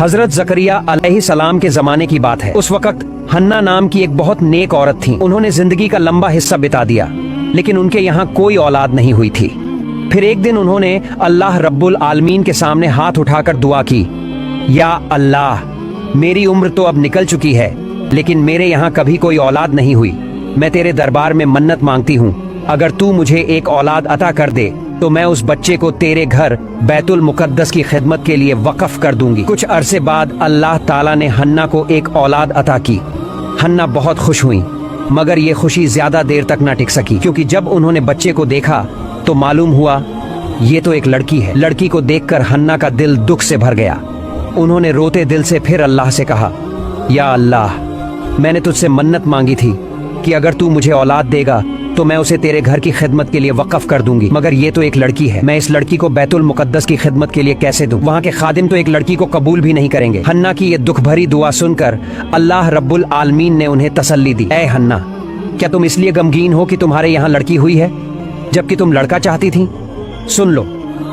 हजरत जकरिया अलैहिस्सलाम के जमाने की बात है। उस वक्त हन्ना नाम की एक बहुत नेक औरत थी। उन्होंने जिंदगी का लंबा हिस्सा बिता दिया, लेकिन उनके यहाँ कोई औलाद नहीं हुई थी। फिर एक दिन उन्होंने अल्लाह रब्बुल आलमीन के सामने हाथ उठाकर दुआ की, या अल्लाह, मेरी उम्र तो अब निकल चुकी है, लेकिन मेरे यहाँ कभी कोई औलाद नहीं हुई। मैं तेरे दरबार में मन्नत मांगती हूँ, अगर तू मुझे एक औलाद अता कर दे तो मैं उस बच्चे को तेरे घर बैतुल मुकद्दस की खिदमत के लिए वक्फ कर दूंगी। कुछ अरसे बाद अल्लाह ताला ने हन्ना को एक औलाद अता की। हन्ना बहुत खुश हुई, मगर ये खुशी ज्यादा देर तक न टिक सकी, क्योंकि जब उन्होंने बच्चे को देखा तो मालूम हुआ ये तो एक लड़की है। लड़की को देखकर हन्ना का दिल दुख से भर गया। उन्होंने रोते दिल से फिर अल्लाह से कहा, या अल्लाह, मैंने तुझसे मन्नत मांगी थी कि अगर तू मुझे औलाद देगा तो मैं उसे तेरे घर की खिदमत के लिए वक्फ कर दूंगी, मगर ये तो एक लड़की है। मैं इस लड़की को बैतुल मुकद्दस की खिदमत के लिए कैसे दूं? वहाँ के खादिम तो एक लड़की को कबूल भी नहीं करेंगे। हन्ना की ये दुख भरी दुआ सुनकर अल्लाह रब्बुल आलमीन ने उन्हें तसल्ली दी। ऐ हन्ना, क्या तुम इसलिए गमगीन हो कि तुम्हारे यहाँ लड़की हुई है जबकि तुम लड़का चाहती थी? सुन लो,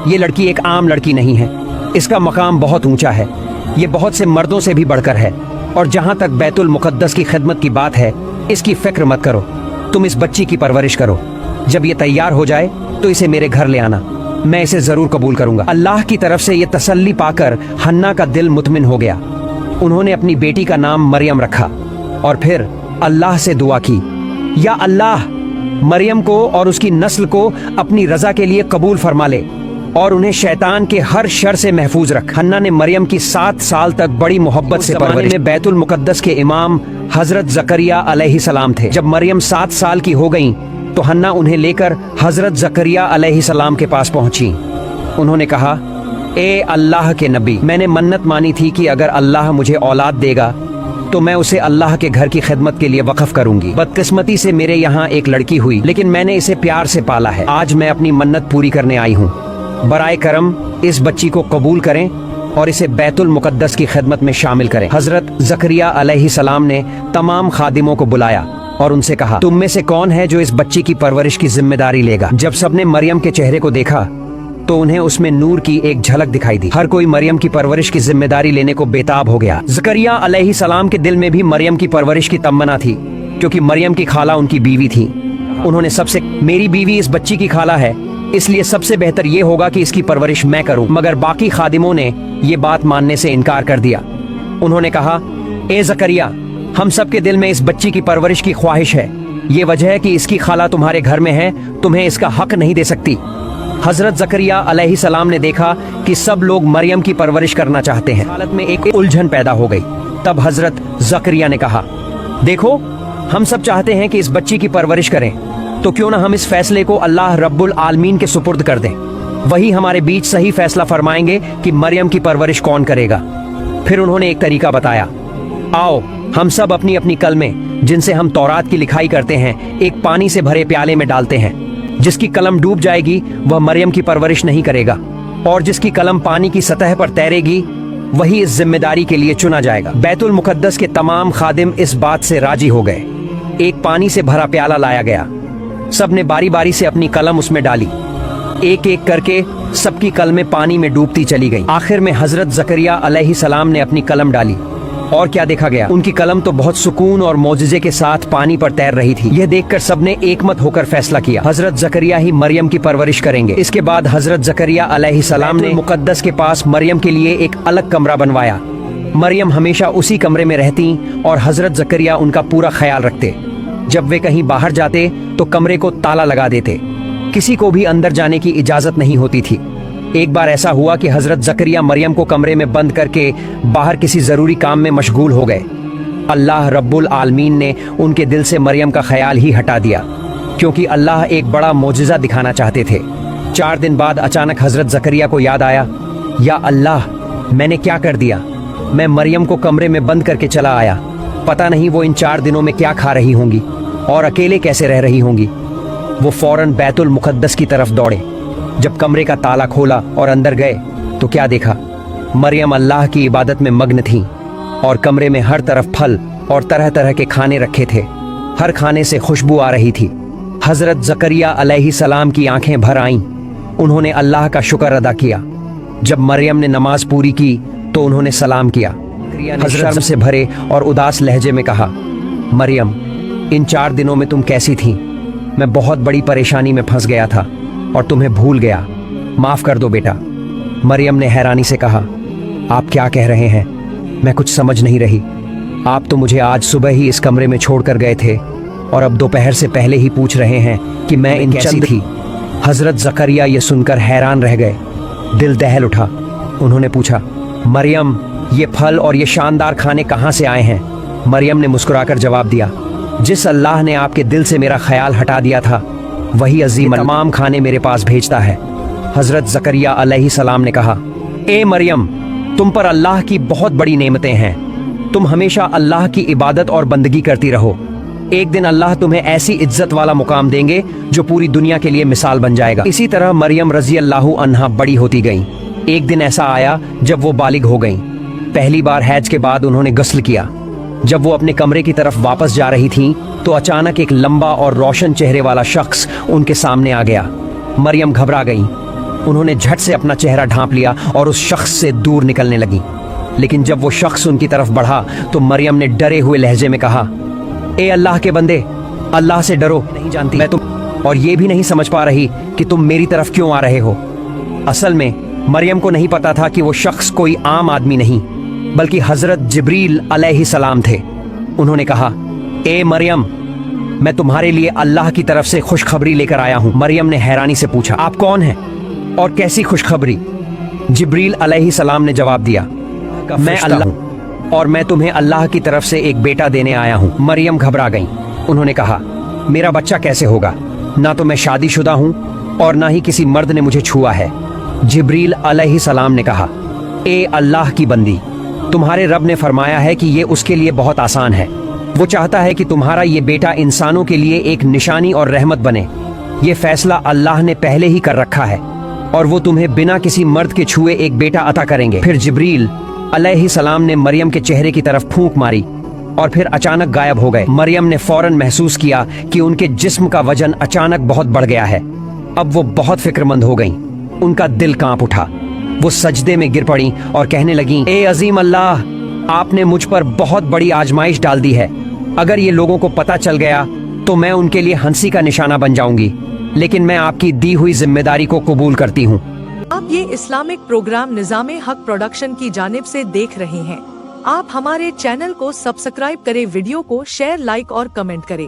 ये लड़की एक आम लड़की नहीं है। इसका मकाम बहुत ऊंचा है, ये बहुत से मर्दों से भी बढ़कर है। और जहाँ तक बैतुल मुकद्दस की खिदमत की बात है, इसकी फिक्र मत करो, तुम इस बच्ची की परवरिश करो। जब ये तैयार हो जाए तो इसे मेरे घर ले आना, मैं इसे जरूर कबूल करूंगा। अल्लाह की तरफ से ये तसल्ली पाकर हन्ना का दिल मुतमिन हो गया। उन्होंने अपनी बेटी का नाम मरियम रखा और फिर अल्लाह से दुआ की, या अल्लाह, मरियम को और उसकी नस्ल को अपनी रजा के लिए कबूल फरमा ले और उन्हें शैतान के हर शर से महफूज रख। हन्ना ने मरियम की 7 साल तक बड़ी मोहब्बत से परवरिश की। बैतुल मुकद्दस के इमाम हजरत जकरिया अलैहिस्सलाम थे। जब मरियम 7 साल की हो गईं, तो हन्ना उन्हें लेकर हजरत जकरिया अलैहिस्सलाम के पास पहुंची। उन्होंने कहा, ए अल्लाह के नबी, मैंने मन्नत मानी थी कि अगर अल्लाह मुझे औलाद देगा तो मैं उसे अल्लाह के घर की खिदमत के लिए वक्फ करूंगी। बदकिस्मती से मेरे यहाँ एक लड़की हुई, लेकिन मैंने इसे प्यार से पाला है। आज मैं अपनी मन्नत पूरी करने आई हूँ। बराए करम इस बच्ची को कबूल करें और इसे बैतुल मुकद्दस की खिदमत में शामिल करें। हजरत जकरिया अलैहिस्सलाम ने तमाम खादिमों को बुलाया और उनसे कहा, तुम में से कौन है जो इस बच्ची की परवरिश की जिम्मेदारी लेगा? जब सबने मरियम के चेहरे को देखा तो उन्हें उसमें नूर की एक झलक दिखाई दी। हर कोई मरियम की परवरिश की जिम्मेदारी लेने को बेताब हो गया। जकरिया अलैहिस्सलाम के दिल में भी मरियम की परवरिश की तमन्ना थी, क्योंकि मरियम की खाला उनकी बीवी थी। उन्होंने सबसे, मेरी बीवी इस बच्ची की खाला है, इसलिए सबसे बेहतर ये होगा कि इसकी परवरिश मैं करूं। मगर बाकी खादिमों ने ये बात मानने से इनकार कर दिया। उन्होंने कहा, ए जकरिया, हम सब के दिल में इस बच्ची की परवरिश की ख्वाहिश है। ये वजह है कि इसकी खाला तुम्हारे घर में है, तुम्हें इसका हक नहीं दे सकती। हजरत जकरिया अलैहिस्सलाम ने देखा कि सब लोग मरियम की परवरिश करना चाहते हैं। हालत में एक उलझन पैदा हो गई। तब हजरत जकरिया ने कहा, देखो, हम सब चाहते हैं कि इस बच्ची की परवरिश करें, तो क्यों ना हम इस फैसले को अल्लाह रब्बुल आलमीन के सुपुर्द कर दें। वही हमारे बीच सही फैसला फरमाएंगे कि मरियम की परवरिश कौन करेगा। फिर उन्होंने एक तरीका बताया, आओ हम सब अपनी अपनी कलमें, जिनसे हम तौरात की लिखाई करते हैं, एक पानी से भरे प्याले में डालते हैं। जिसकी कलम डूब जाएगी वह मरियम की परवरिश नहीं करेगा, और जिसकी कलम पानी की सतह पर तैरेगी वही इस जिम्मेदारी के लिए चुना जाएगा। बैतुल मुकद्दस के तमाम खादिम इस बात से राजी हो गए। एक पानी से भरा प्याला लाया गया। सबने बारी बारी से अपनी कलम उसमें डाली। एक एक करके सबकी कलमें पानी में डूबती चली गईं। आखिर में हजरत जकरिया अलैहिस्सलाम ने अपनी कलम डाली, और क्या देखा गया, उनकी कलम तो बहुत सुकून और मौजिजे के साथ पानी पर तैर रही थी। यह देखकर सबने एकमत होकर फैसला किया, हजरत जकरिया ही मरियम की परवरिश करेंगे। इसके बाद हजरत जकरिया अलैहिस्सलाम ने मुकद्दस के पास मरियम के लिए एक अलग कमरा बनवाया। मरियम हमेशा उसी कमरे में रहती और हजरत जकरिया उनका पूरा ख्याल रखते। जब वे कहीं बाहर जाते तो कमरे को ताला लगा देते, किसी को भी अंदर जाने की इजाजत नहीं होती थी। एक बार ऐसा हुआ कि हजरत जकरिया मरियम को कमरे में बंद करके बाहर किसी जरूरी काम में मशगूल हो गए। अल्लाह रब्बुल आलमीन ने उनके दिल से मरियम का ख्याल ही हटा दिया, क्योंकि अल्लाह एक बड़ा मोजिज़ा दिखाना चाहते थे। 4 दिन बाद अचानक हजरत जकरिया को याद आया, या अल्लाह, मैंने क्या कर दिया? मैं मरियम को कमरे में बंद करके चला आया। पता नहीं वो इन 4 दिनों में क्या खा रही होंगी और अकेले कैसे रह रही होंगी। वो फौरन बैतुल मुकद्दस की तरफ दौड़े। जब कमरे का ताला खोला और अंदर गए तो क्या देखा, मरियम अल्लाह की इबादत में मग्न थीं और कमरे में हर तरफ फल और तरह तरह के खाने रखे थे। हर खाने से खुशबू आ रही थी। हजरत जकरिया अलैहिस्सलाम की आंखें भर आईं। उन्होंने अल्लाह का शुक्र अदा किया। जब मरियम ने नमाज पूरी की तो उन्होंने सलाम किया। हजरत शर्म से भरे और उदास लहजे में कहा, मरियम, इन 4 दिनों में तुम कैसी थीं? मैं बहुत बड़ी परेशानी में फंस गया था और तुम्हें भूल गया। माफ कर दो बेटा। मरियम ने हैरानी से कहा, आप क्या कह रहे हैं? मैं कुछ समझ नहीं रही। आप तो मुझे आज सुबह ही इस कमरे में छोड़कर गए थे और अब दोपहर से पहले ही पूछ रहे हैं कि मैं इन कैसी थी। हजरत जकरिया ये सुनकर हैरान रह गए, दिल दहल उठा। उन्होंने पूछा, मरियम, ये फल और ये शानदार खाने कहाँ से आए हैं? मरियम ने मुस्कुराकर जवाब दिया, जिस अल्लाह ने आपके दिल से मेरा ख्याल हटा दिया था, वही अजीम तमाम खाने मेरे पास भेजता है। हजरत जकरिया अलैहिस्सलाम ने कहा, ए मरियम, तुम पर अल्लाह की बहुत बड़ी नेमतें हैं। तुम हमेशा अल्लाह की इबादत और बंदगी करती रहो। एक दिन अल्लाह तुम्हें ऐसी इज्जत वाला मुकाम देंगे जो पूरी दुनिया के लिए मिसाल बन जाएगा। इसी तरह मरियम रजी अल्लाहु अन्हा बड़ी होती गईं। एक दिन ऐसा आया जब वो बालिग हो गईं। पहली बार हैज के बाद उन्होंने गस्ल किया। जब वो अपने कमरे की तरफ वापस जा रही थीं, तो अचानक एक लंबा और रोशन चेहरे वाला शख्स उनके सामने आ गया। मरियम घबरा गईं। उन्होंने झट से अपना चेहरा ढांप लिया और उस शख्स से दूर निकलने लगी। लेकिन जब वो शख्स उनकी तरफ बढ़ा तो मरियम ने डरे हुए लहजे में कहा, ए अल्लाह के बंदे, अल्लाह से डरो। नहीं जानती मैं तुम, और ये भी नहीं समझ पा रही कि तुम मेरी तरफ क्यों आ रहे हो। असल में मरियम को नहीं पता था कि वो शख्स कोई आम आदमी नहीं, बल्कि हजरत जिब्रील अलैहिस्सलाम थे। उन्होंने कहा, ए मरियम, मैं तुम्हारे लिए अल्लाह की तरफ से खुशखबरी लेकर आया हूँ। मरियम ने हैरानी से पूछा, आप कौन हैं और कैसी खुशखबरी? जिब्रील अलैहिस्सलाम ने जवाब दिया, मैं अल्लाह हूँ और मैं तुम्हें अल्लाह की तरफ से एक बेटा देने आया हूँ। मरियम घबरा गईं। उन्होंने कहा, मेरा बच्चा कैसे होगा? ना तो मैं शादीशुदा हूँ और ना ही किसी मर्द ने मुझे छुआ है। जिब्रील अलैहिस्सलाम ने कहा, ए अल्लाह की बंदी, तुम्हारे रब ने फरमाया है कि ये उसके लिए बहुत आसान है। वो चाहता है कि तुम्हारा ये बेटा इंसानों के लिए एक निशानी और रहमत बने। ये फैसला अल्लाह ने पहले ही कर रखा है और वो तुम्हें बिना किसी मर्द के छुए एक बेटा अता करेंगे। फिर जिब्रील अलैहिस्सलाम ने मरियम के चेहरे की तरफ फूंक मारी और फिर अचानक गायब हो गए। मरियम ने फौरन महसूस किया कि उनके जिस्म का वजन अचानक बहुत बढ़ गया है। अब वो बहुत फिक्रमंद हो गईं। उनका दिल कांप उठा। वो सजदे में गिर पड़ी और कहने लगीं, ए अजीम अल्लाह, आपने मुझ पर बहुत बड़ी आजमाइश डाल दी है। अगर ये लोगों को पता चल गया तो मैं उनके लिए हंसी का निशाना बन जाऊंगी, लेकिन मैं आपकी दी हुई जिम्मेदारी को कबूल करती हूँ। आप ये इस्लामिक प्रोग्राम निज़ामे हक प्रोडक्शन की जानिब से देख रहे हैं। आप हमारे चैनल को सब्सक्राइब करें, वीडियो को शेयर, लाइक और कमेंट करें।